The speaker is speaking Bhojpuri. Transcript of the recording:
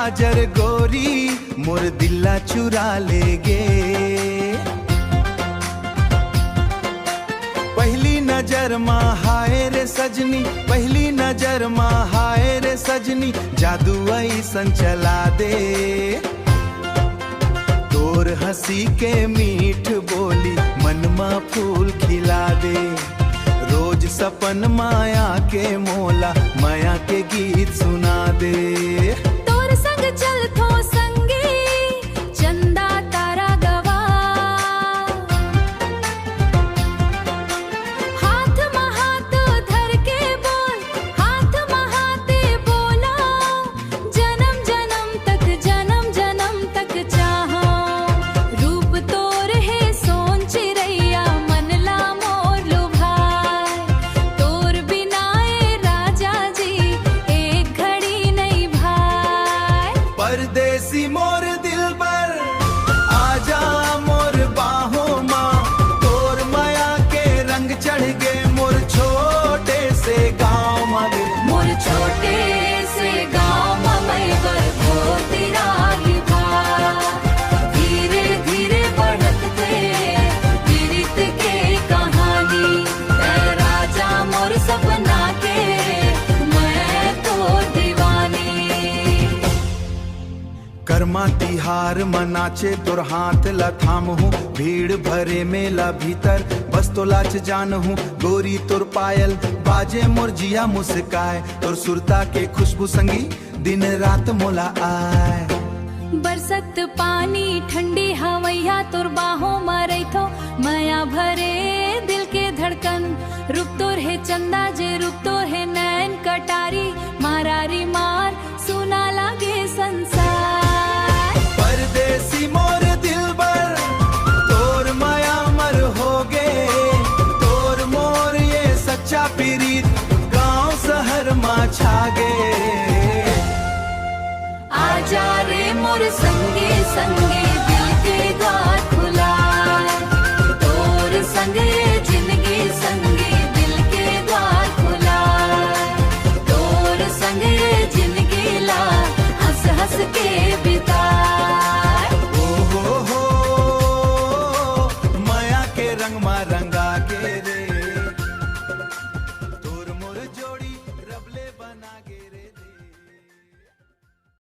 काजर गोरी मोर दिल्ला चुरा ले गे। पहली नजर माँ हाय रे सजनी, पहली नजर माँ हाय रे सजनी, जादू ऐसन चला दे। तोर हंसी के मीठ बोली मनमा फूल खिला दे। रोज सपन माया के मोला माया के गीत सुना दे। तोर संग चल थो संगी चंदा तारा गवा, हाथ में हाथ धर के बोल, हाथ में हाथ बोला, जन्म जन्म तक चाहा। रूप तोर है सोन चिरैया मन ला मोर लुभाए। तोर बिना ए राजा जी एक घड़ी नहीं भाई। परदेसी मोर दिलबर आजा मोर बाहों माँ, तोर माया के रंग चढ़ गए मोर छोटे से गाँव में। मोर छोटे से गाँव में बरखो तेरा ही भार। धीरे धीरे बढ़त गए पीड़ित के कहानी। ऐ राजा मोर सपना के मैं तो दीवानी। कर्मा तिहार मनाचे तोर हाथ ला थाम हूँ, भीड़ भरे मेला भीतर बस तो लाच जान हूँ। गोरी तोर पायल बाजे मोर जिया मुस्काए, तोर सुरता के खुशबू संगी दिन रात मोला आए। बरसत पानी ठंडी हवैया तोर बाहों मरई थो, माया भरे दिल के धड़कन। रूप तोर है चंदा जे रूप तोर है नैन कटारी, मारारी मार सुना लागे संसार। परदेसी मोर दिलबर तोर माया मर हो गे। तोर मोर ये सच्चा पीरीत गांव शहर माँ छागे। आजा रे मोर संगे संगे